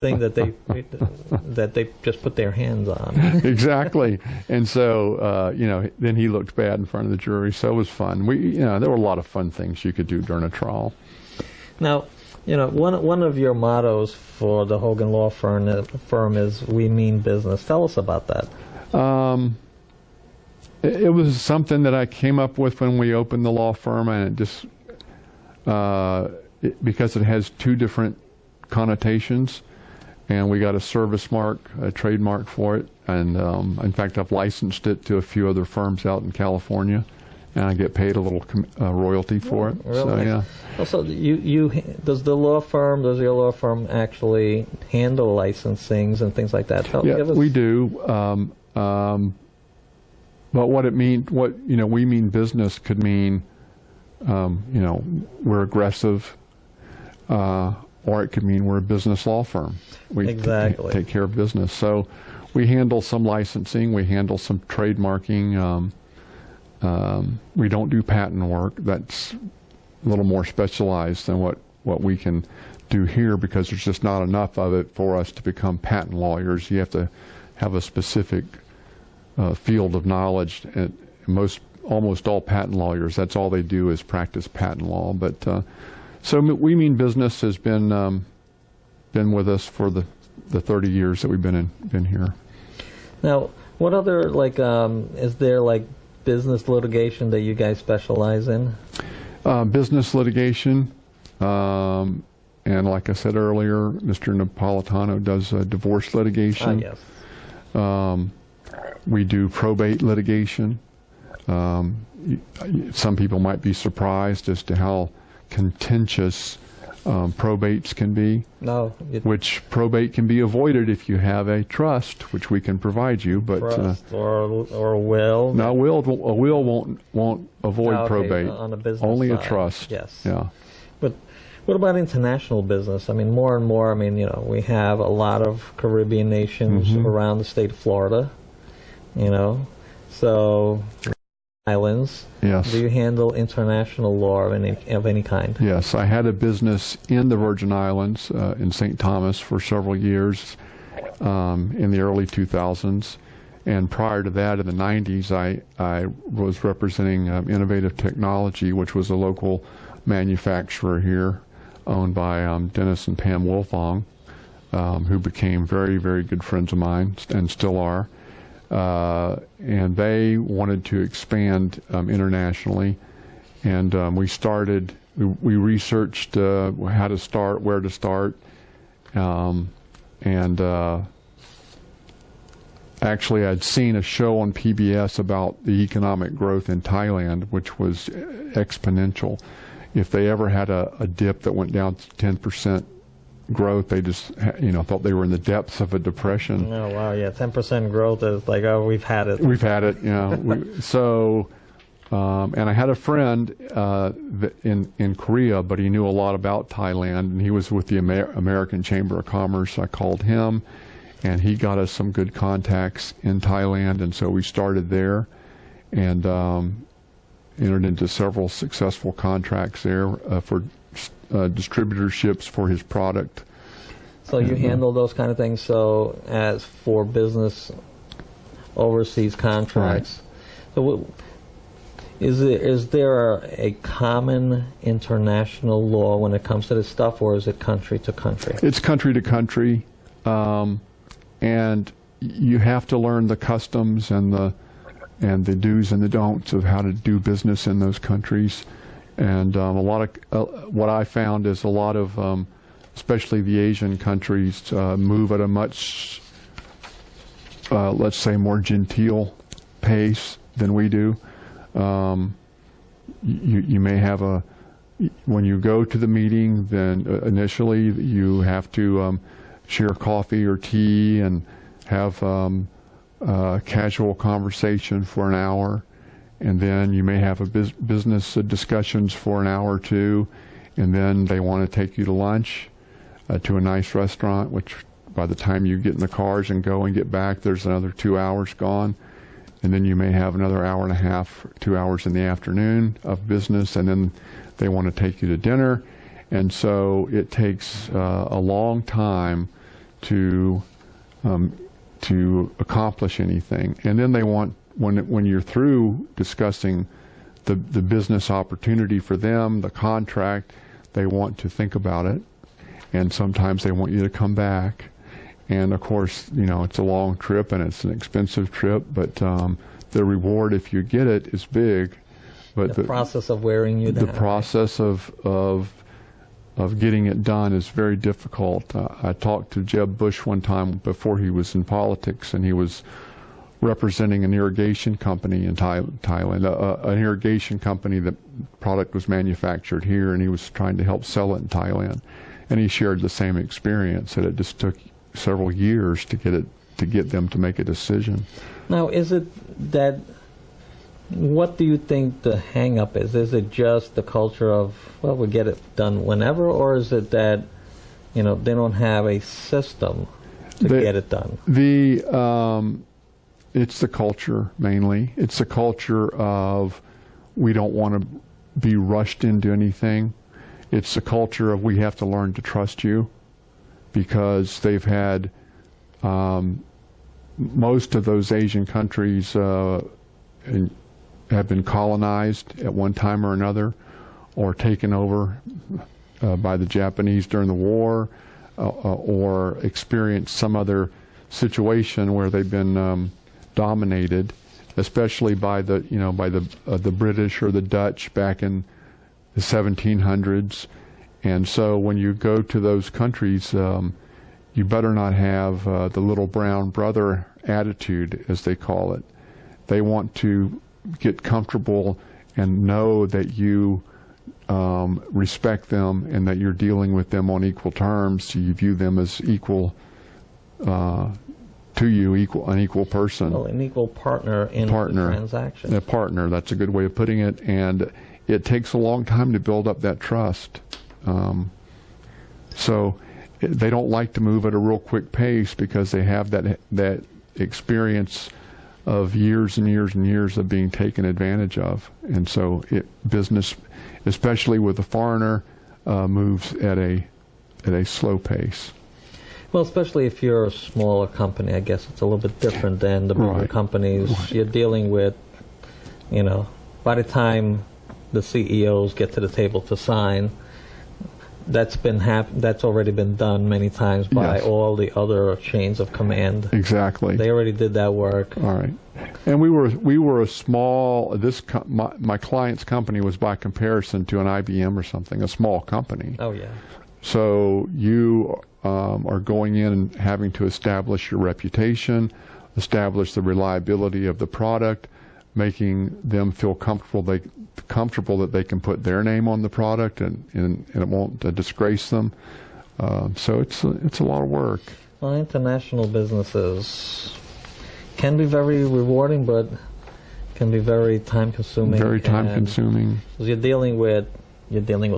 thing that they just put their hands on. Exactly. And so, then he looked bad in front of the jury. So it was fun. There were a lot of fun things you could do during a trial. Now, one of your mottos for the Hogan Law firm is "We mean business." Tell us about that. It was something that I came up with when we opened the law firm, and it just because it has two different connotations, and we got a service mark, a trademark for it, and in fact I've licensed it to a few other firms out in California, and I get paid a little royalty for it. Really? So yeah. Also, does your law firm actually handle licensings and things like that? Yeah, we do. But we mean business could mean, we're aggressive, or it could mean we're a business law firm. We exactly take care of business. So we handle some licensing, we handle some trademarking. We don't do patent work. That's a little more specialized than what we can do here, because there's just not enough of it for us to become patent lawyers. You have to have a specific field of knowledge. And almost all patent lawyers, that's all they do is practice patent law. But so We Mean Business has been with us for the 30 years that we've been here. Now, what other is there business litigation that you guys specialize in? Business litigation, and like I said earlier, Mr. Napolitano does divorce litigation. Yes. We do probate litigation. Some people might be surprised as to how contentious probates can be. No. Which probate can be avoided if you have a trust, which we can provide you. But trust or a will. No, a will won't avoid probate. On a business Only side. A trust. Yes. Yeah. But what about international business? I mean, more and more. I mean, we have a lot of Caribbean nations around the state of Florida. So islands. Yes. Do you handle international law of any kind? Yes, I had a business in the Virgin Islands, in St. Thomas, for several years in the early 2000s. And prior to that, in the 90s, I was representing Innovative Technology, which was a local manufacturer here, owned by Dennis and Pam Wolfong, who became very, very good friends of mine and still are. And they wanted to expand internationally, and we researched how to start, where to start, and actually I'd seen a show on PBS about the economic growth in Thailand, which was exponential. If they ever had a dip that went down to 10% growth, they just thought they were in the depths of a depression. Oh wow, yeah, 10% growth is like, oh, we've had it. We've had it, and I had a friend in Korea, but he knew a lot about Thailand, and he was with the American Chamber of Commerce. I called him, and he got us some good contacts in Thailand, and so we started there, and entered into several successful contracts there for distributorships for his product. So you handle those kind of things. So as for business overseas contracts, right. So is there a common international law when it comes to this stuff, or is it country to country? It's country to country, and you have to learn the customs and the do's and the don'ts of how to do business in those countries. And a lot of what I found is a lot of, especially the Asian countries, move at a much, let's say, more genteel pace than we do. You may have when you go to the meeting, then initially you have to share coffee or tea and have casual conversation for an hour. And then you may have a business discussions for an hour or two, and then they want to take you to lunch to a nice restaurant, which by the time you get in the cars and go and get back, there's another 2 hours gone. And then you may have another hour and a half, 2 hours in the afternoon of business, and then they want to take you to dinner. And so it takes a long time to accomplish anything. And then they want, when you're through discussing the business opportunity for them, the contract, they want to think about it, and sometimes they want you to come back. And of course, it's a long trip and it's an expensive trip, but the reward, if you get it, is big. But the process of wearing you down. The process of getting it done is very difficult. I talked to Jeb Bush one time before he was in politics, and he was representing an irrigation company in Thailand, an irrigation company that product was manufactured here, and he was trying to help sell it in Thailand. And he shared the same experience, that it just took several years to get them to make a decision. Now, is it that, what do you think the hang-up is? Is it just the culture of, well, we'll get it done whenever, or is it that, they don't have a system to get it done? It's the culture, mainly. It's the culture of, we don't want to be rushed into anything. It's the culture of, we have to learn to trust you, because they've had, most of those Asian countries have been colonized at one time or another, or taken over by the Japanese during the war, or experienced some other situation where they've been dominated, especially by the British or the Dutch back in the 1700s. And so when you go to those countries, you better not have the little brown brother attitude, as they call it. They want to get comfortable and know that you respect them and that you're dealing with them on equal terms. So you view them as equal to you, an equal person. Well, an equal partner in the transaction. A partner, that's a good way of putting it. And it takes a long time to build up that trust. So they don't like to move at a real quick pace, because they have that experience of years and years and years of being taken advantage of. And so business, especially with a foreigner, moves at a slow pace. Well, especially if you're a smaller company, I guess it's a little bit different than the bigger companies. Right. You're dealing with, by the time the CEOs get to the table to sign, that's already been done many times by all the other chains of command. Exactly. They already did that work. All right. And we were a small, my client's company was, by comparison to an IBM or something, a small company. Oh, yeah. So you are going in and having to establish your reputation, establish the reliability of the product, making them feel comfortable that they can put their name on the product, and it won't disgrace them. So it's a lot of work. Well, international businesses can be very rewarding, but can be very time-consuming. Very time-consuming. You're dealing with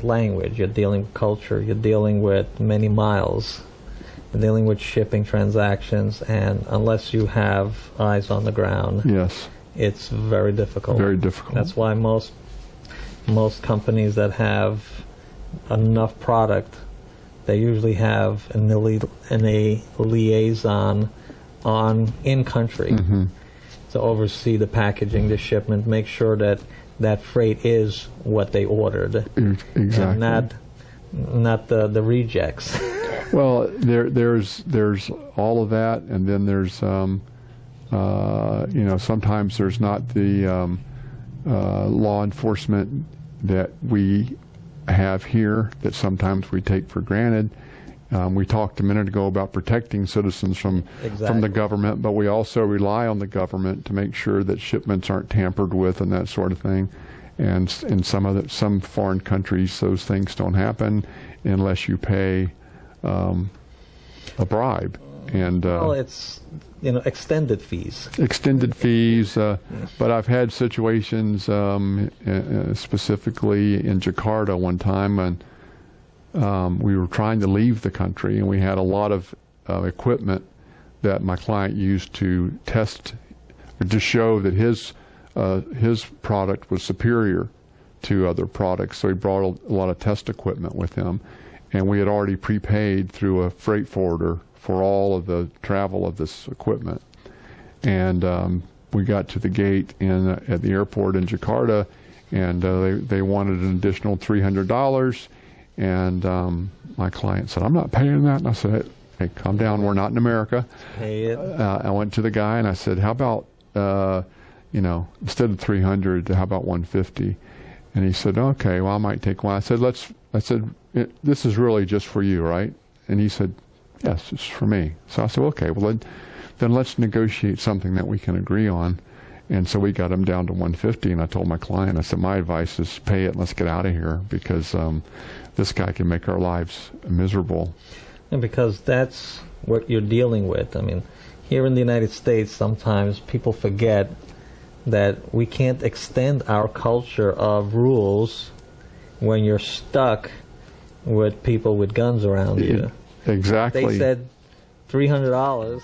language, you're dealing with culture, you're dealing with many miles, you're dealing with shipping transactions, and unless you have eyes on the ground, it's very difficult. Very difficult. That's why most companies that have enough product, they usually have a liaison in country to oversee the packaging, the shipment, make sure that freight is what they ordered. Exactly. And not the rejects. Well, there's all of that, and then there's sometimes there's not the law enforcement that we have here that sometimes we take for granted. We talked a minute ago about protecting citizens from the government, but we also rely on the government to make sure that shipments aren't tampered with and that sort of thing. And in some foreign countries, those things don't happen unless you pay a bribe. And well, it's extended fees. Extended fees, but I've had situations specifically in Jakarta one time when we were trying to leave the country, and we had a lot of equipment that my client used to test, or to show that his product was superior to other products. So he brought a lot of test equipment with him, and we had already prepaid through a freight forwarder for all of the travel of this equipment. And we got to the gate at the airport in Jakarta, and they wanted an additional $300. And my client said, "I'm not paying that." And I said, "Hey, calm down. We're not in America." Pay it. I went to the guy and I said, "How about, instead of 300, how about 150?" And he said, "Okay, well, I might take one." I said, "This is really just for you, right?" And he said, "Yes, it's for me." So I said, "Okay, well, then let's negotiate something that we can agree on." And so we got him down to 150, and I told my client, I said, "My advice is pay it and let's get out of here, because this guy can make our lives miserable." And because that's what you're dealing with. I mean, here in the United States, sometimes people forget that we can't extend our culture of rules when you're stuck with people with guns around you. Exactly. They said $300.